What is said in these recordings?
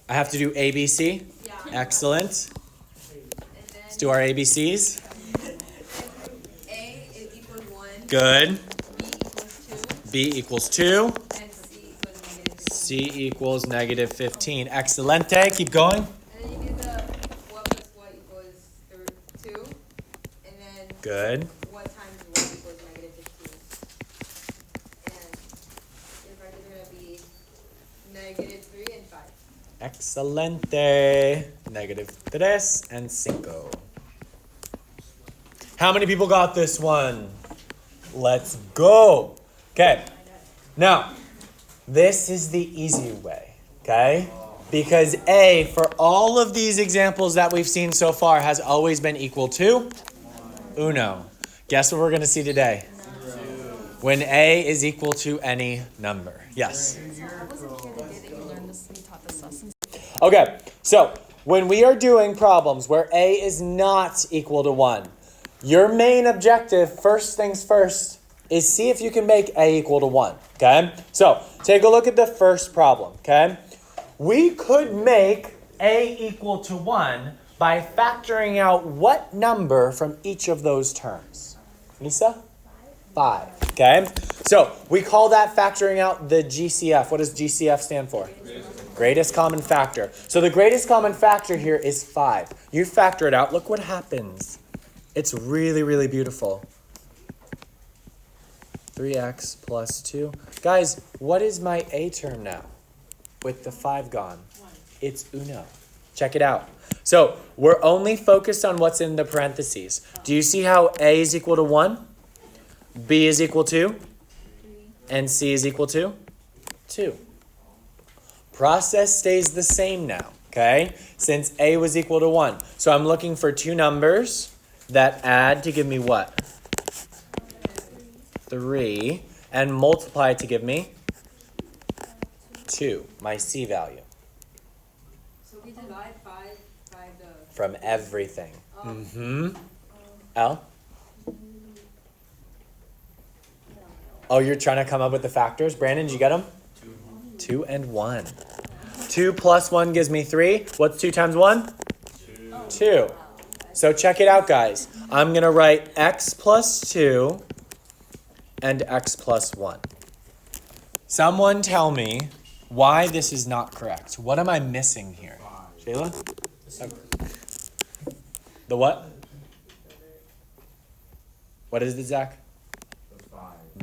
I have to do ABC? Yeah. Excellent. Let's do our ABCs. A is equals 1. Good. B equals 2. B equals 2. And C equals negative 15. Excelente. Keep going. And then you get the what plus what equals 2. And then Good. what times what equals negative 15. And your brackets are going to be negative 3 and 5. Excelente. Negative 3 and 5. How many people got this one? Let's go. Okay. Now, this is the easy way, okay? Because A, for all of these examples that we've seen so far, has always been equal to uno. Guess what we're going to see today? When A is equal to any number. Yes? I wasn't here the day that you learned this and you taught this lesson. Okay, so when we are doing problems where A is not equal to 1, your main objective, first things first, is see if you can make A equal to 1, okay? So, take a look at the first problem, okay? We could make A equal to 1 by factoring out what number from each of those terms? Lisa? 5, okay? So, we call that factoring out the GCF. What does GCF stand for? Greatest common factor. So, the greatest common factor here is 5. You factor it out, look what happens. It's really, really beautiful. 3x plus 2. Guys, what is my A term now with the 5 gone? It's uno. Check it out. So we're only focused on what's in the parentheses. Do you see how A is equal to 1? B is equal to? And C is equal to? 2. Process stays the same now, okay? Since A was equal to 1. So I'm looking for two numbers that add to give me what? 3, and multiply to give me 2, my C value. So we divide 5 by the... From everything. L? Oh, you're trying to come up with the factors? Brandon, did you get them? 2 and 1. 2 plus 1 gives me 3. What's 2 times 1? 2. So check it out, guys. I'm going to write x plus 2 and x plus 1. Someone tell me why this is not correct. What am I missing here? Shayla? The what? What is it, Zach?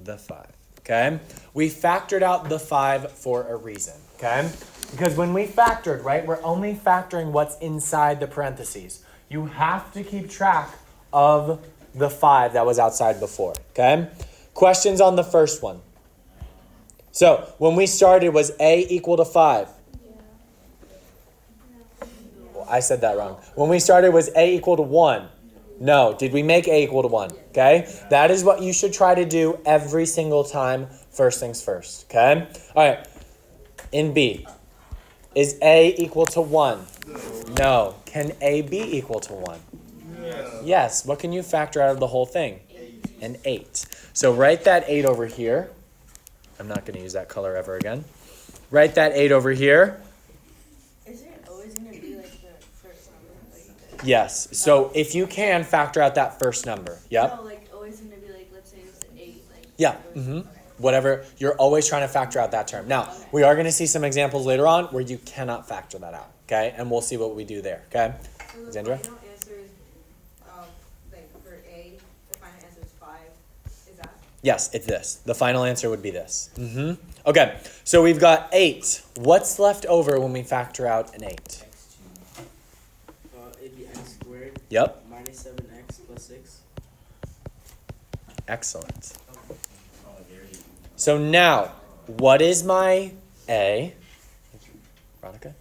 The 5. Okay? We factored out the 5 for a reason. Okay? Because when we factored, right, we're only factoring what's inside the parentheses. You have to keep track of the 5 that was outside before. Okay? Questions on the first one. So, when we started, was A equal to 5? Well, I said that wrong. When we started, was A equal to 1? No. Did we make A equal to 1? Okay? That is what you should try to do every single time, first things first. Okay? All right. In B, is A equal to 1? No. Can A be equal to 1? Yes. What can you factor out of the whole thing? An 8. So write that 8 over here. I'm not going to use that color ever again. Write that 8 over here. Is it always going to be like the first number? Like Yes. So if you can, factor out that first number. Yep. no, like always going to be like, let's say it was an 8. Like, Yeah. Okay. Whatever. You're always trying to factor out that term. Now, we are going to see some examples later on where you cannot factor that out. Okay? And we'll see what we do there. Okay? So the Xandra? final answer is, like for A, the final answer is 5. Is that? Yes, it's this. The final answer would be this. Okay. So we've got 8. What's left over when we factor out an 8? X2. It'd be x squared. Yep. Minus 7x plus 6. Excellent. So now, what is my A? Veronica?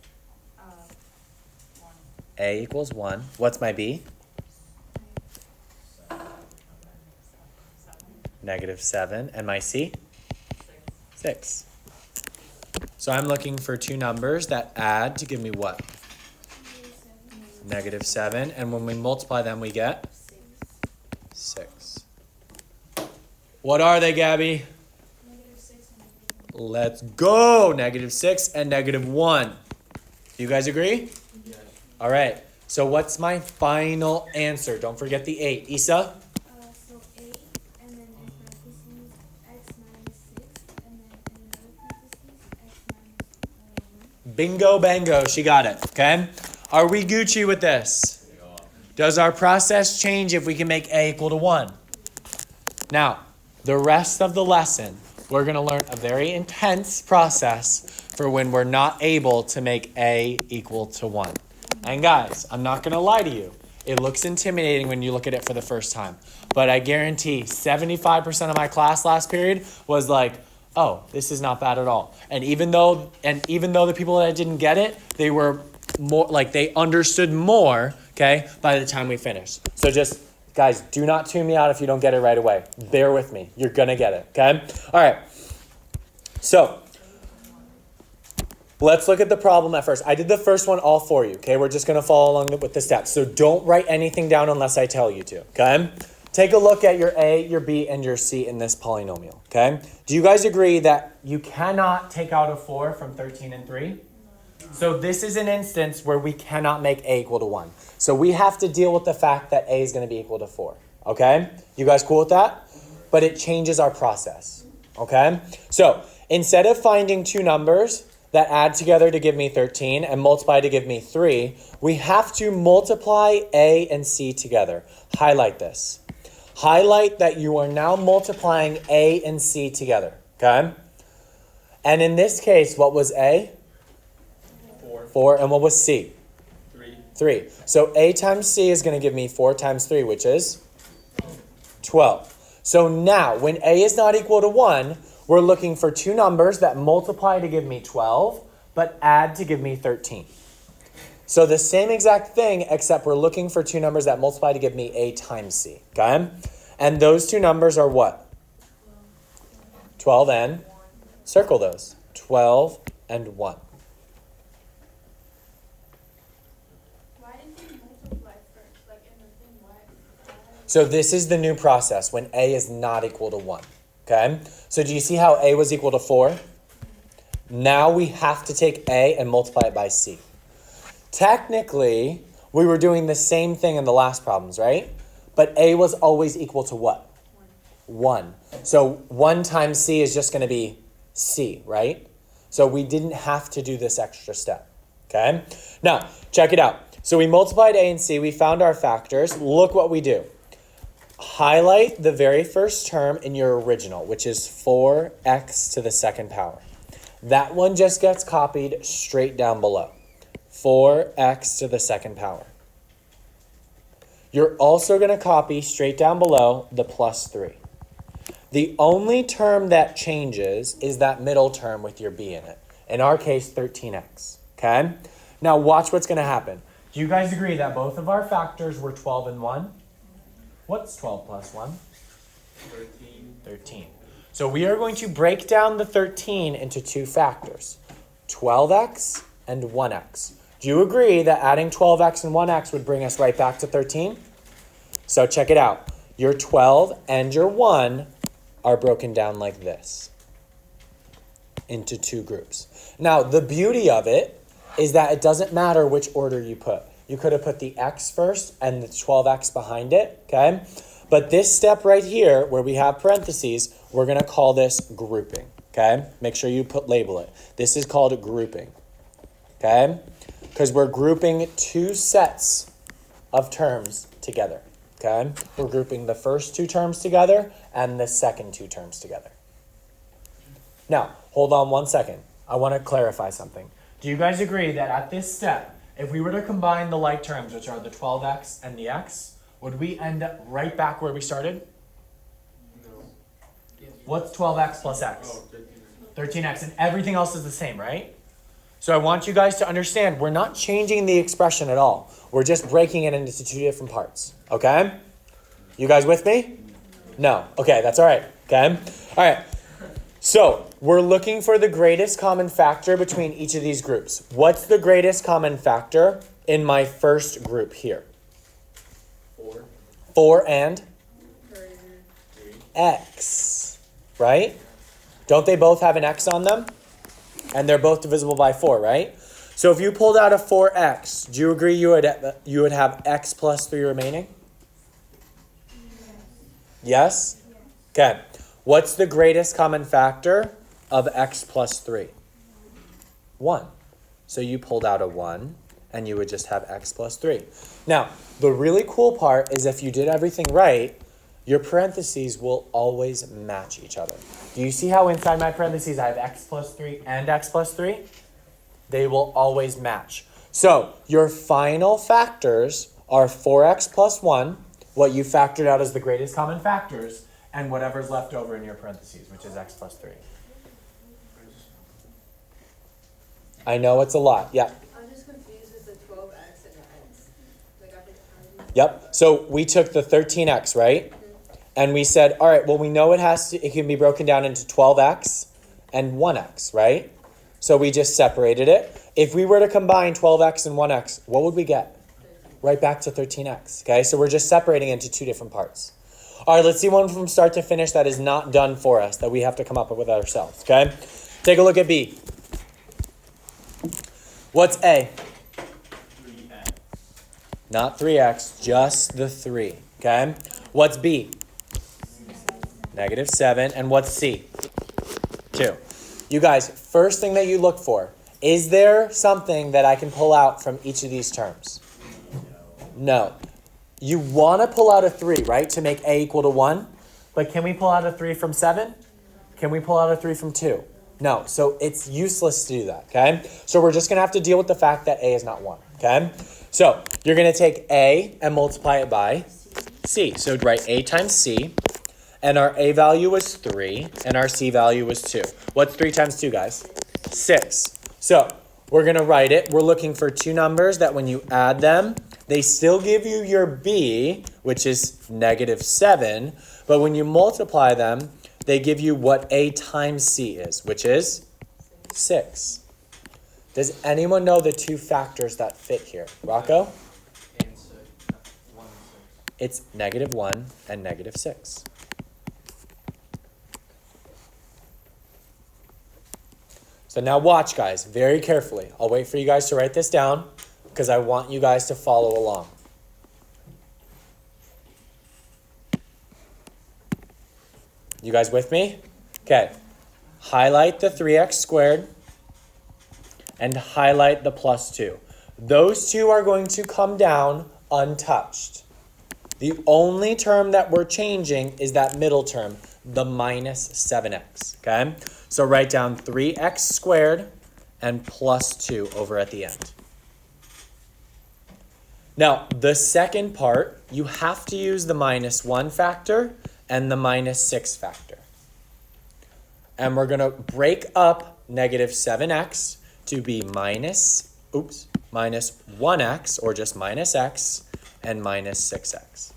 1. A equals 1. What's my B? -7. And my C? 6. So I'm looking for two numbers that add to give me what? -7. And when we multiply them, we get 6. What are they, Gabby? Let's go. -6 and -1. Do you guys agree? Yeah. All right. So what's my final answer? Don't forget the 8. Issa? So 8, and then in parentheses, x minus 6, and then in another parentheses, x minus 1. Bingo bango. She got it. Okay? Are we Gucci with this? Does our process change if we can make a equal to 1? Now, the rest of the lesson, we're going to learn a very intense process for when we're not able to make a equal to 1. And guys, I'm not going to lie to you. It looks intimidating when you look at it for the first time. But I guarantee 75% of my class last period was like, oh, this is not bad at all. And even though the people that didn't get it, they were more like they understood more, okay, by the time we finished. So just, guys, do not tune me out if you don't get it right away. Bear with me. You're going to get it, okay? All right. So let's look at the problem at first. I did the first one all for you, okay? We're just going to follow along with the steps. So don't write anything down unless I tell you to, okay? Take a look at your A, your B, and your C in this polynomial, okay? Do you guys agree that you cannot take out a 4 from 13 and 3? So this is an instance where we cannot make A equal to 1. So we have to deal with the fact that A is going to be equal to 4, okay? You guys cool with that? But it changes our process, okay? So instead of finding two numbers that add together to give me 13 and multiply to give me 3, we have to multiply A and C together. Highlight this. Highlight that you are now multiplying A and C together, okay? And in this case, what was A? 4. And what was C? 3. So A times C is going to give me 4 times 3, which is 12. So now, when A is not equal to 1, we're looking for two numbers that multiply to give me 12, but add to give me 13. So the same exact thing, except we're looking for two numbers that multiply to give me A times C, okay? And those two numbers are what? 12 and, circle those, 12 and 1. Why did you multiply first? Like in the thing, why? So this is the new process when A is not equal to 1, okay? So do you see how A was equal to 4? Now we have to take A and multiply it by C. Technically, we were doing the same thing in the last problems, right? But A was always equal to what? 1. So 1 times C is just going to be C, right? So we didn't have to do this extra step, okay? Now, check it out. So we multiplied A and C. We found our factors. Look what we do. Highlight the very first term in your original, which is 4x to the second power. That one just gets copied straight down below. 4x to the second power. You're also going to copy straight down below the plus 3. The only term that changes is that middle term with your b in it. In our case, 13x. Okay? Now watch what's going to happen. Do you guys agree that both of our factors were 12 and 1? What's 12 plus 1? 13. So we are going to break down the 13 into two factors, 12x and 1x. Do you agree that adding 12x and 1x would bring us right back to 13? So check it out. Your 12 and your 1 are broken down like this into two groups. Now, the beauty of it is that it doesn't matter which order you put. You could have put the x first and the 12x behind it, okay? But this step right here, where we have parentheses, we're going to call this grouping, okay? Make sure you label it. This is called grouping, okay? Because we're grouping two sets of terms together, okay? We're grouping the first two terms together and the second two terms together. Now, hold on one second. I want to clarify something. Do you guys agree that at this step, if we were to combine the like terms, which are the 12x and the x, would we end up right back where we started? No. What's 12x plus x? Oh, 13x, and everything else is the same, right? So I want you guys to understand, we're not changing the expression at all. We're just breaking it into two different parts, okay? You guys with me? No. Okay, that's all right, okay? All right, so we're looking for the greatest common factor between each of these groups. What's the greatest common factor in my first group here? 4. 4 and x, right? Don't they both have an x on them? And they're both divisible by 4, right? So if you pulled out a 4x, do you agree you would have x plus 3 remaining? Yes? Okay. What's the greatest common factor of x plus 3? 1. So you pulled out a 1, and you would just have x plus 3. Now, the really cool part is if you did everything right, your parentheses will always match each other. Do you see how inside my parentheses I have x plus 3 and x plus 3? They will always match. So your final factors are 4x plus 1, what you factored out as the greatest common factors, and whatever's left over in your parentheses, which is x plus 3. I know it's a lot. Yeah. I'm just confused with the 12x and the x. Like I think. Yep. So we took the 13x, right? And we said, all right, well, we know it can be broken down into 12x and 1x, right? So we just separated it. If we were to combine 12x and 1x, what would we get? Right back to 13x, okay? So we're just separating into two different parts. All right, let's see one from start to finish that is not done for us, that we have to come up with ourselves, okay? Take a look at B. What's A? 3x. Not 3x, just the 3, okay? What's B? -7. And what's C? 2. You guys, first thing that you look for, is there something that I can pull out from each of these terms? No. You want to pull out a 3, right, to make A equal to 1? But can we pull out a 3 from 7? Can we pull out a 3 from 2? No. So it's useless to do that, okay? So we're just going to have to deal with the fact that A is not 1, okay? So you're going to take A and multiply it by C. So write A times C. And our A value was 3, and our C value was 2. What's 3 times 2, guys? 6. So we're going to write it. We're looking for two numbers that when you add them, they still give you your B, which is -7. But when you multiply them, they give you what A times C is, which is 6. Does anyone know the two factors that fit here? Rocco? And 6. 1 and 6. It's -1 and -6. So now watch, guys, very carefully. I'll wait for you guys to write this down because I want you guys to follow along. You guys with me? Okay. Highlight the 3x squared and highlight the +2. Those two are going to come down untouched. The only term that we're changing is that middle term, the -7x, okay? So write down 3x squared and +2 over at the end. Now, the second part, you have to use the -1 factor and the -6 factor. And we're going to break up -7x to be -1x, or just -x, and -6x.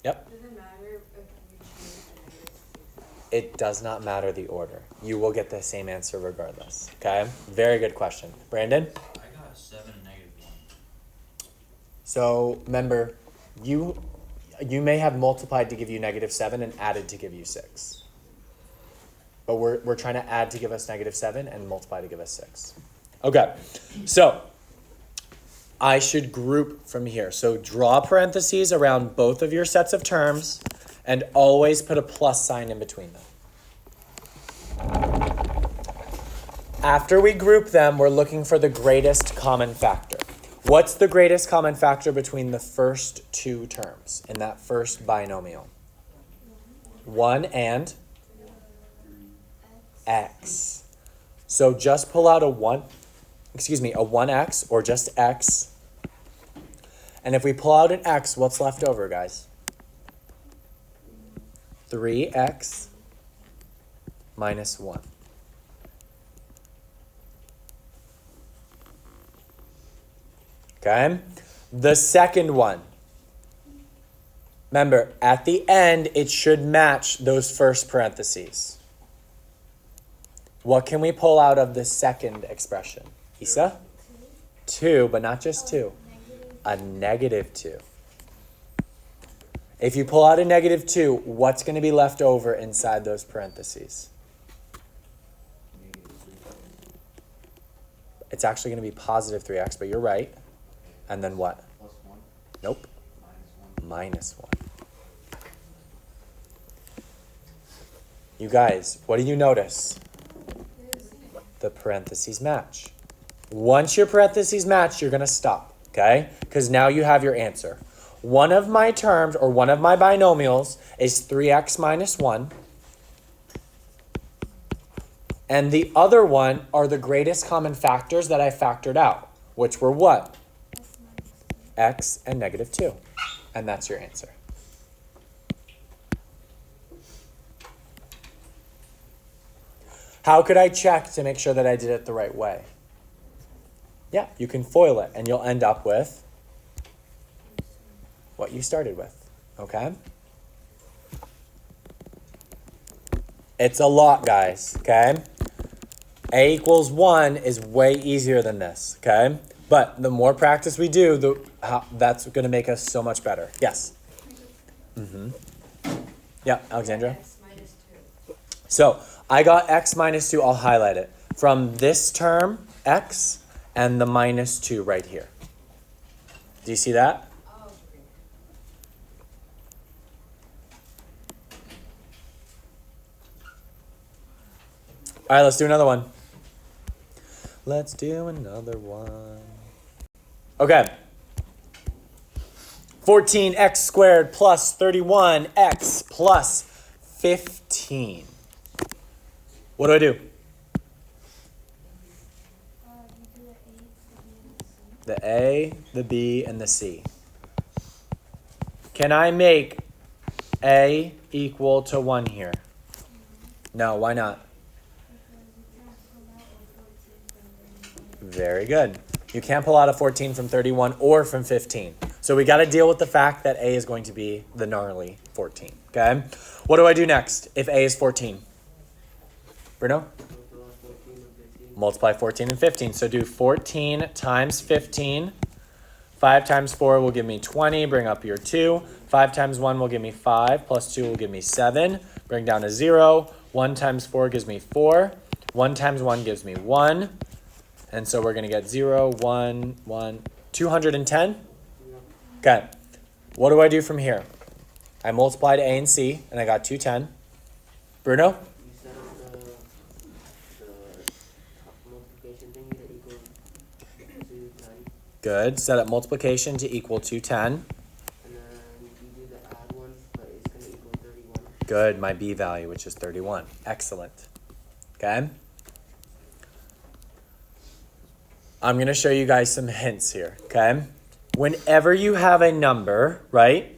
Yep. Does it matter if you choose the -6? It does not matter the order. You will get the same answer regardless. Okay? Very good question. Brandon? I got 7 and -1. So remember, you may have multiplied to give you -7 and added to give you 6. But we're trying to add to give us -7 and multiply to give us 6. Okay. So I should group from here. So draw parentheses around both of your sets of terms and always put a plus sign in between them. After we group them, we're looking for the greatest common factor. What's the greatest common factor between the first two terms in that first binomial? 1 and x. So just pull out a 1x or just x. And if we pull out an x, what's left over, guys? 3x minus 1. Okay? The second one. Remember, at the end, it should match those first parentheses. What can we pull out of the second expression? Isa? 2, but not just 2. A -2. If you pull out a -2, what's going to be left over inside those parentheses? It's actually going to be positive 3x, but you're right. And then what? Plus 1. Nope. Minus 1. Minus 1. You guys, what do you notice? The parentheses match. Once your parentheses match, you're going to stop, okay? Because now you have your answer. One of my terms, or one of my binomials, is 3x minus 1. And the other one are the greatest common factors that I factored out, which were what? X and negative 2. And that's your answer. How could I check to make sure that I did it the right way? Yeah, you can FOIL it, and you'll end up with what you started with, okay? It's a lot, guys, okay? A equals 1 is way easier than this, okay? But the more practice we do, that's going to make us so much better. Yes? Mm-hmm. Yeah, Alexandra? X minus 2. So I got x minus 2. I'll highlight it. From this term, x, and the minus 2 right here. Do you see that? Oh, great. All right, let's do another one. Let's do another one. Okay. 14x squared plus 31x plus 15. What do I do? You do the A, the B, and the C. The A, the B, and the C. Can I make A equal to 1 here? No, why not? Very good. You can't pull out a 14 from 31 or from 15. So we got to deal with the fact that A is going to be the gnarly 14. Okay? What do I do next if A is 14? Bruno? Multiply 14 and 15. So do 14 times 15. 5 times 4 will give me 20. Bring up your 2. 5 times 1 will give me 5. Plus 2 will give me 7. Bring down a 0. 1 times 4 gives me 4. 1 times 1 gives me 1. And so we're going to get 0, 1, 1, 210. Okay. What do I do from here? I multiplied A and C, and I got 210. Bruno? You set up the multiplication thingy that equals 210. Good. Set up multiplication to equal 210. And then you do the add one, but it's going to equal 31. Good. My B value, which is 31. Excellent. Okay. I'm going to show you guys some hints here, okay? Whenever you have a number, right,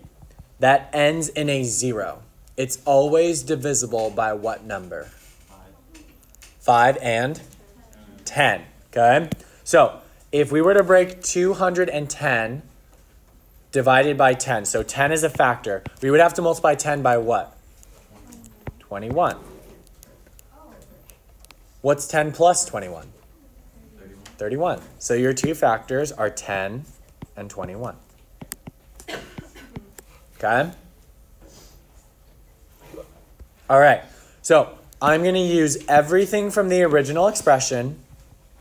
that ends in a 0, it's always divisible by what number? 5 and 10, okay? So if we were to break 210 divided by 10, so 10 is a factor, we would have to multiply 10 by what? 21. What's 10 plus 21? 31. So your two factors are 10 and 21. Okay? All right. So I'm going to use everything from the original expression,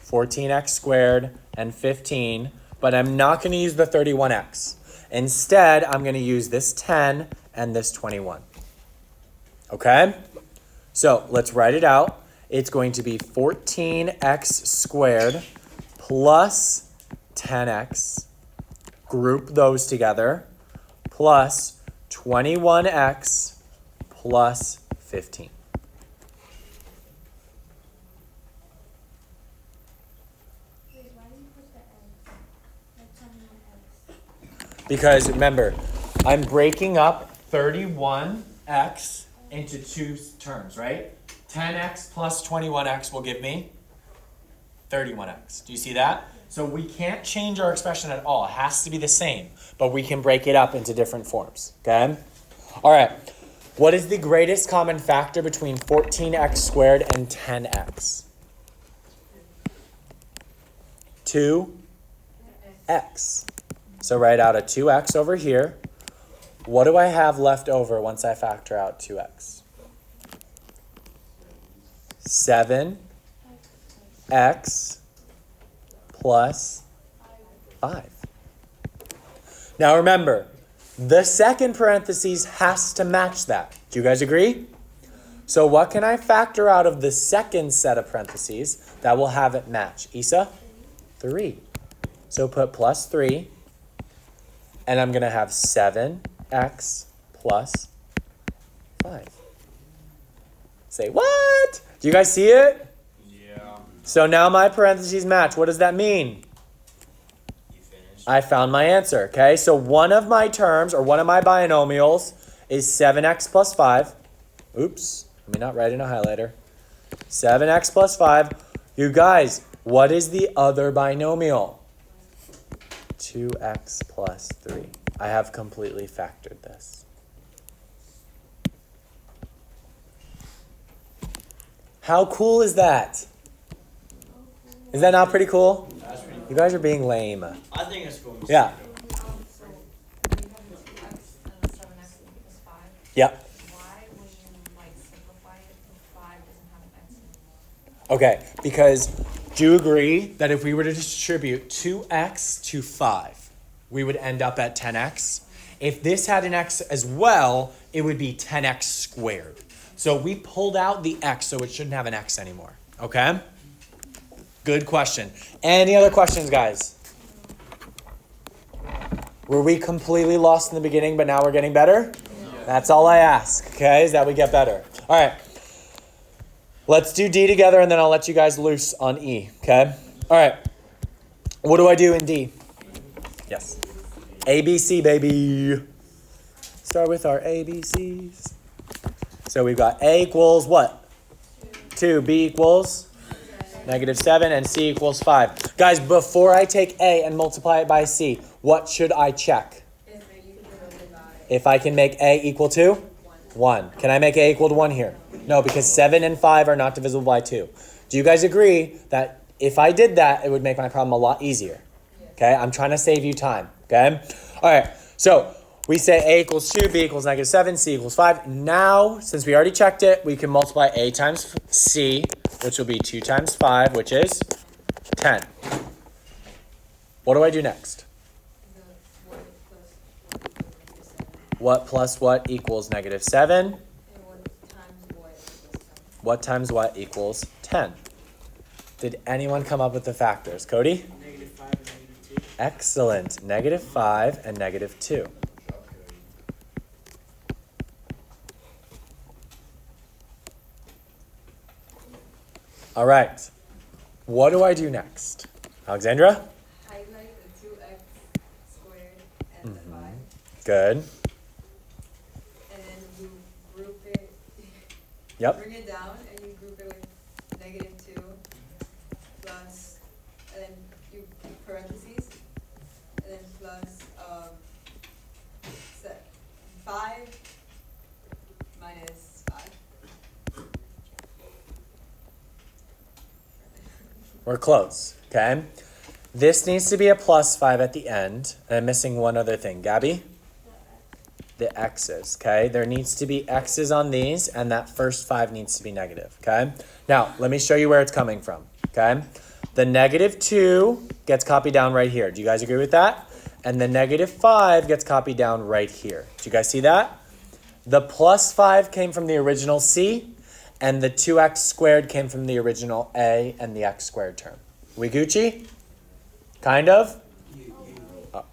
14x squared and 15, but I'm not going to use the 31x. Instead, I'm going to use this 10 and this 21. Okay? So let's write it out. It's going to be 14x squared plus 10x, group those together, plus 21x plus 15. Wait, why do you put the X? Like 21X. Because remember, I'm breaking up 31x into two terms, right? 10x plus 21x will give me 31x. Do you see that? So we can't change our expression at all. It has to be the same, but we can break it up into different forms, okay? All right. What is the greatest common factor between 14x squared and 10x? 2x. So write out a 2x over here. What do I have left over once I factor out 2x? 7x plus 5. Now remember, the second parentheses has to match that. Do you guys agree? So what can I factor out of the second set of parentheses that will have it match? Isa? 3. So put plus 3. And I'm going to have 7x plus 5. Say, what? Do you guys see it? Yeah. So now my parentheses match. What does that mean? You finished? I found my answer, okay? So one of my terms, or one of my binomials, is 7x plus 5. Oops, let me not write in a highlighter. 7x plus 5. You guys, what is the other binomial? 2x plus 3. I have completely factored this. How cool is that? Is that not pretty cool? That's pretty cool. You guys are being lame. I think it's cool. Yeah. So, you have the 2x and the 7x equals 5. Yep. Why, when you like simplify it, the 5 doesn't have an x anymore? Okay, because do you agree that if we were to distribute 2x to 5, we would end up at 10x? If this had an x as well, it would be 10x squared. So we pulled out the x, so it shouldn't have an x anymore. Okay? Good question. Any other questions, guys? Were we completely lost in the beginning, but now we're getting better? Yeah. That's all I ask, okay, is that we get better. All right. Let's do D together, and then I'll let you guys loose on E, okay? All right. What do I do in D? Yes. ABC, baby. Start with our ABCs. So we've got A equals what? 2. B equals? -7. And C equals 5. Guys, before I take A and multiply it by C, what should I check? If I can make A equal to? 1. Can I make A equal to 1 here? No, because 7 and 5 are not divisible by 2. Do you guys agree that if I did that, it would make my problem a lot easier? Okay, I'm trying to save you time, okay? All right, so we say A equals 2, B equals -7, C equals 5. Now, since we already checked it, we can multiply A times C, which will be 2 times 5, which is 10. What do I do next? What plus what equals -7? What times what equals 10? Did anyone come up with the factors? Cody? -5 and -2. Excellent. -5 and -2. All right. What do I do next? Alexandra? Highlight the 2x squared and the 5. Good. And then you group it. Yep. Bring it down and you group it with -2 plus, and then you parentheses, and then plus 5 minus 5. We're close, okay? This needs to be a +5 at the end. And I'm missing one other thing. Gabby? The x's, okay? There needs to be x's on these, and that first 5 needs to be negative, okay? Now, let me show you where it's coming from, okay? The -2 gets copied down right here. Do you guys agree with that? And the -5 gets copied down right here. Do you guys see that? The +5 came from the original C, and the 2x squared came from the original A and the x squared term. We Gucci? Kind of? So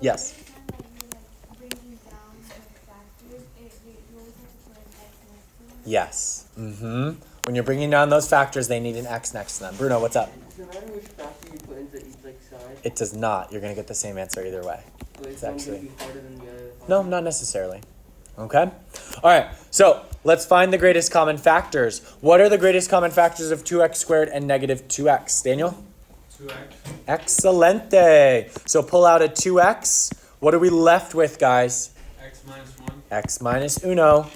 Yes. every time that you like bringing down the factors, you always have to put an x next to them. Yes. When you're bringing down those factors, they need an x next to them. Bruno, what's up? Does it matter which factor you put into each like side? It does not. You're going to get the same answer either way. But It's one actually- gonna be harder than the other. No, not necessarily. Okay? All right. So let's find the greatest common factors. What are the greatest common factors of 2x squared and -2x? Daniel? 2x. Excelente. So pull out a 2x. What are we left with, guys? X minus 1. X minus uno.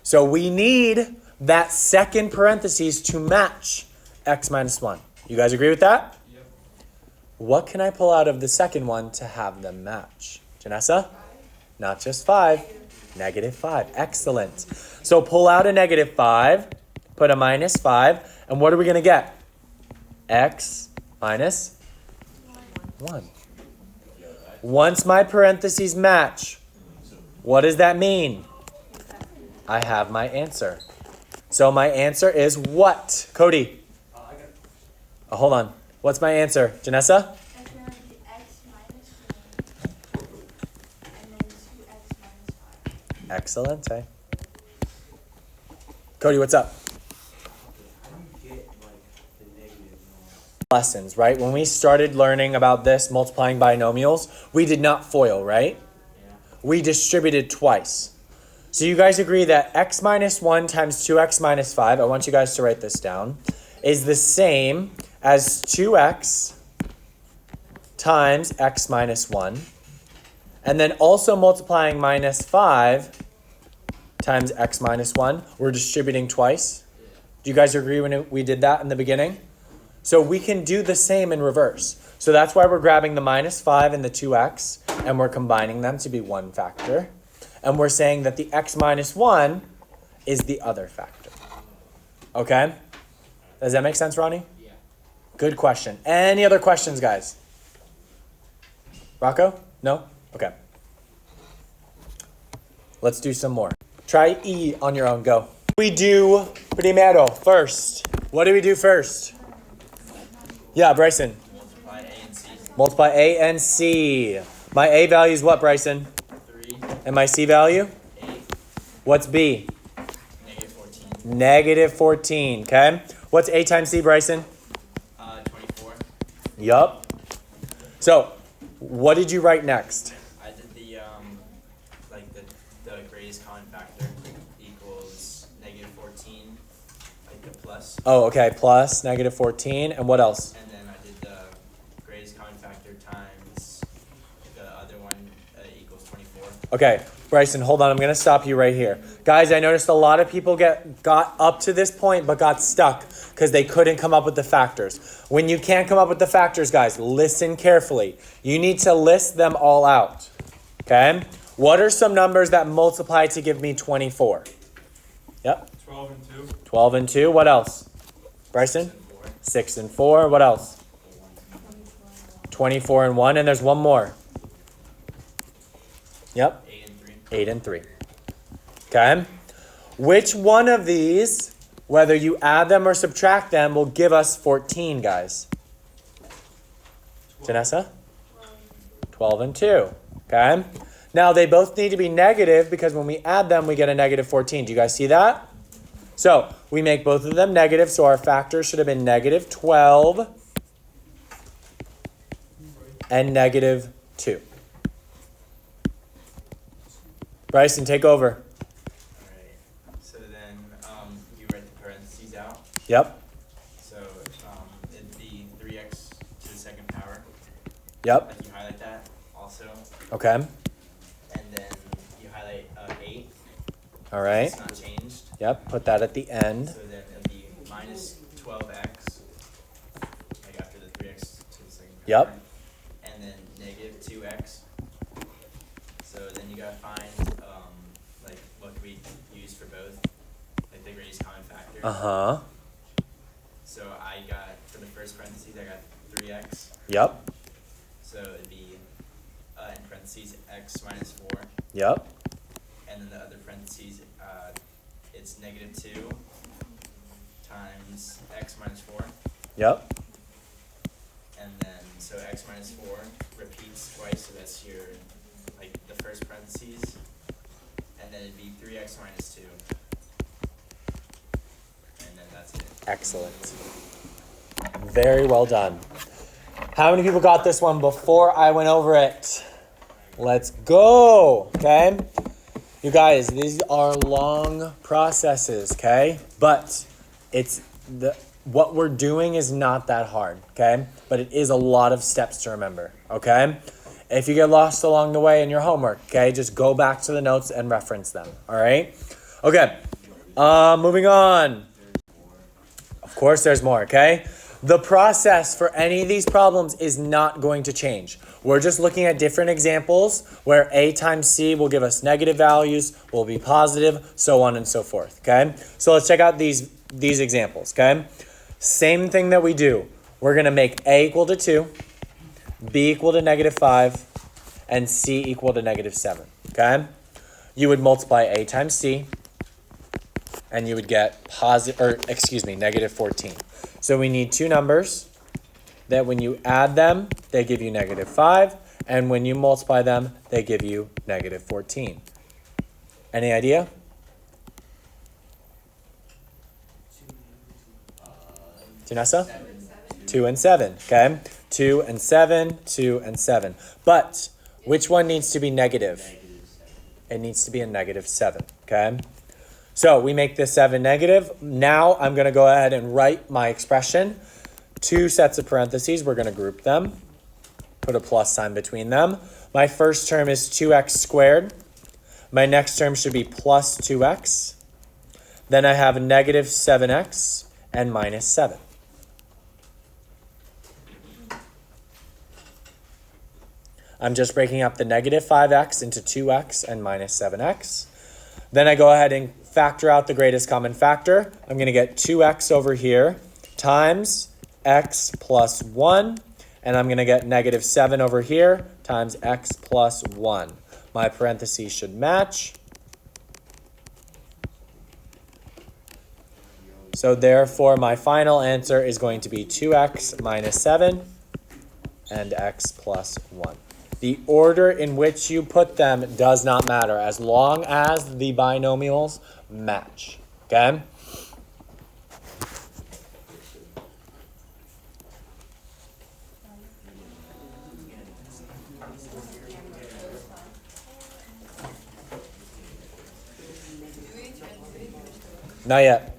So we need that second parentheses to match x minus 1. You guys agree with that? Yep. What can I pull out of the second one to have them match? Janessa? Not just 5. -5. Excellent. So pull out a -5, put a -5, and what are we going to get? X minus 1. Once my parentheses match, what does that mean? I have my answer. So my answer is what? Cody? Oh, hold on. What's my answer? Janessa? It's gonna be x minus 1 and then 2x minus 5. Excellent. Eh? Cody, what's up? Lessons, right? When we started learning about this, multiplying binomials, we did not FOIL, right? We distributed twice. So you guys agree that x minus 1 times 2x minus 5, I want you guys to write this down, is the same as 2x times x minus 1. And then also multiplying minus 5 times x minus 1. We're distributing twice. Do you guys agree when we did that in the beginning? So we can do the same in reverse. So that's why we're grabbing the minus 5 and the 2x, and we're combining them to be one factor. And we're saying that the x minus 1 is the other factor. Okay? Does that make sense, Ronnie? Yeah. Good question. Any other questions, guys? Rocco? No? Okay. Let's do some more. Try E on your own. Go. We do primero, first. What do we do first? Yeah, Bryson. Multiply A and C. Multiply A and C. My A value is what, Bryson? 3, And my C value? 8, What's B? negative 14. Negative 14, okay? What's A times C, Bryson? 24. Yup. So, what did you write next? I did the like the greatest common factor equals negative 14, like the plus, Oh, okay, plus negative 14, and what else? and then I did the greatest common factor times the other one equals 24. Okay, Bryson, hold on, I'm gonna stop you right here. Guys, I noticed a lot of people got up to this point but got stuck because they couldn't come up with the factors. When you can't come up with the factors, guys, listen carefully. You need to list them all out, okay? What are some numbers that multiply to give me 24? Yep. 12 and 2. 12 and 2, what else? Bryson? 6 and 4, what else? 24 and 1, and there's one more. Yep. 8 and 3. 8 and 3. Okay? Which one of these, whether you add them or subtract them, will give us 14, guys? Janessa? 12 and 2. Okay? Now, they both need to be negative because when we add them, we get a negative 14. Do you guys see that? So, we make both of them negative, so our factors should have been negative 12 and negative 2. Bryson, take over. Alright, so then you write the parentheses out. Yep. So it'd be 3x to the second power. Yep. Like you highlight that also. Okay. And then you highlight 8. All right. It's not changed. Yep. Put that at the end. So then it'd be minus 12x. Like after the 3x to the second power. Yep. And then negative 2x. So then you gotta find like what we use for both. Like the greatest common factor. Uh-huh. So I got, for the first parentheses, I got 3x. Yep. So it'd be, in parentheses, x minus 4. Yep. And then the other parentheses, it's negative 2 times x minus 4. Yep. And then, so x minus 4 repeats twice, so that's your, like, the first parentheses. And then it'd be 3x minus 2. And then that's it. Excellent. Very well done. How many people got this one before I went over it? Let's go. Okay. You guys, these are long processes, okay? But what we're doing is not that hard, okay? But it is a lot of steps to remember, okay? If you get lost along the way in your homework, okay, just go back to the notes and reference them, all right? Okay, moving on. Of course there's more, okay? The process for any of these problems is not going to change. We're just looking at different examples where A times C will give us negative values, will be positive, so on and so forth, okay? So let's check out these examples, okay? Same thing that we do. we're going to make A equal to 2, B equal to -5, and C equal to -7, okay? You would multiply A times C, and you would get -14. So we need two numbers that when you add them, they give you -5, and when you multiply them, they give you -14. Any idea? Janessa? 2 and 7, okay? 2 and 7, 2 and 7. But which one needs to be negative? It needs to be a -7, okay? So we make this 7 negative. Now I'm going to go ahead and write my expression. 2 sets of parentheses. We're going to group them. Put a plus sign between them. My first term is 2x squared. My next term should be plus 2x. Then I have -7x and -7. I'm just breaking up the -5x into 2x and -7x. Then I go ahead and factor out the greatest common factor. I'm going to get 2x over here times x plus 1. And I'm going to get -7 over here times x plus 1. My parentheses should match. So therefore, my final answer is going to be 2x minus 7 and x plus 1. The order in which you put them does not matter as long as the binomials match, okay? Not yet.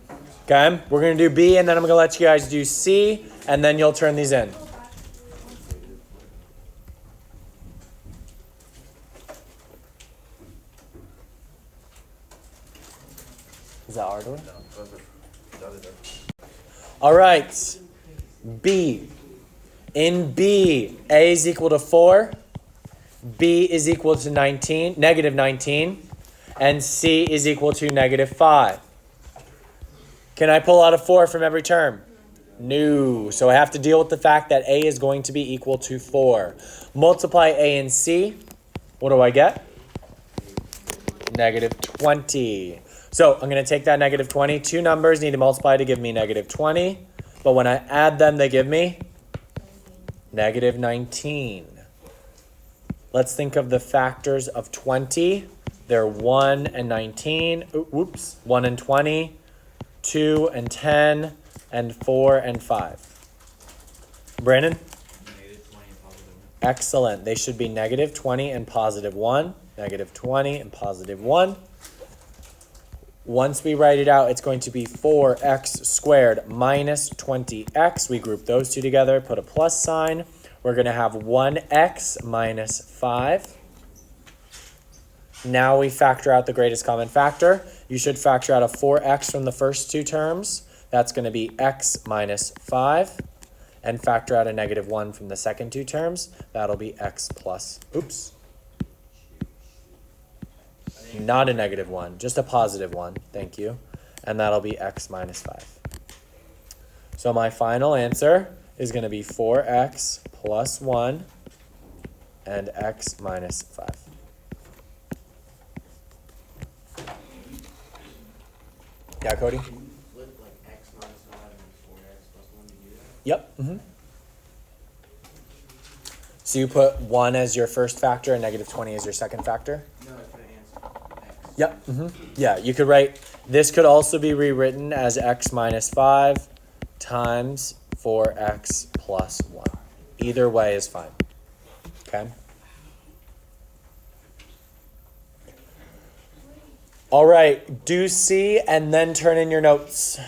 Okay, we're going to do B, and then I'm going to let you guys do C, and then you'll turn these in. Is that our door? All right. B. In B, A is equal to 4. B is equal to -19, and C is equal to -5. Can I pull out a 4 from every term? No. So I have to deal with the fact that A is going to be equal to 4. Multiply A and C. What do I get? -20. So I'm going to take that -20. Two numbers need to multiply to give me -20. But when I add them, they give me -19. Let's think of the factors of 20. They're 1 and 19. Oops. 1 and 20. 2 and 10. And 4 and 5. Brandon? -20 and +1. Excellent. They should be -20 and +1. -20 and +1. Once we write it out, it's going to be 4x squared minus 20x. We group those two together, put a plus sign. We're going to have 1x minus 5. Now we factor out the greatest common factor. You should factor out a 4x from the first two terms. That's going to be x minus 5. And factor out a -1 from the second two terms. That'll be x plus, oops. Not a -1, just a +1. Thank you. And that'll be x minus 5. So my final answer is going to be 4x plus 1 and x minus 5. Yeah, Cody? Can you flip like x minus 5 and 4x plus 1 to do that? Yep. Mm-hmm. So you put 1 as your first factor and -20 as your second factor? No, I put an answer. X. Yep. Mm-hmm. Yeah, you could write, this could also be rewritten as x minus 5 times 4x plus 1. Either way is fine. Okay? All right, do C and then turn in your notes.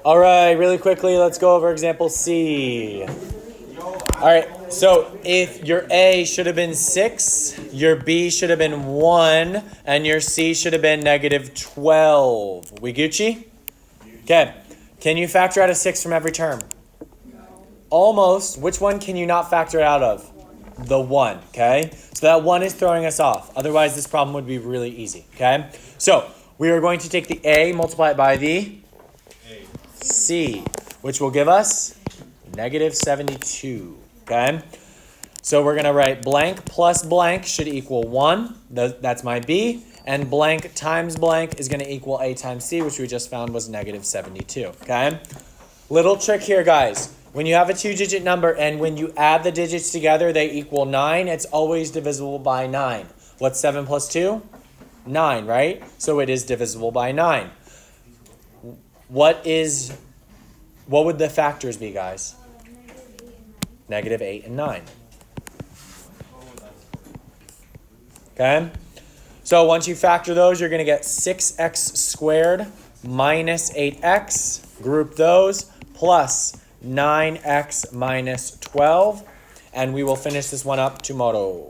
All right, really quickly, let's go over example C. All right, so if your A should have been 6, your B should have been 1, and your C should have been -12. We Gucci? Okay, can you factor out a 6 from every term? Almost. Which one can you not factor it out of? The 1, okay? So that 1 is throwing us off. Otherwise, this problem would be really easy, okay? So we are going to take the A, multiply it by the C, which will give us Negative 72. Okay? So we're going to write blank plus blank should equal 1. That's my B. And blank times blank is going to equal A times C, which we just found was negative 72. Okay? Little trick here, guys. When you have a 2-digit number and when you add the digits together, they equal 9. It's always divisible by 9. What's 7 plus 2? 9, right? So it is divisible by 9. What would the factors be, guys? Negative 8 and 9. Negative 8 and 9. Okay? So once you factor those, you're going to get 6x squared minus 8x. Group those. Plus 9x minus 12. And we will finish this one up tomorrow.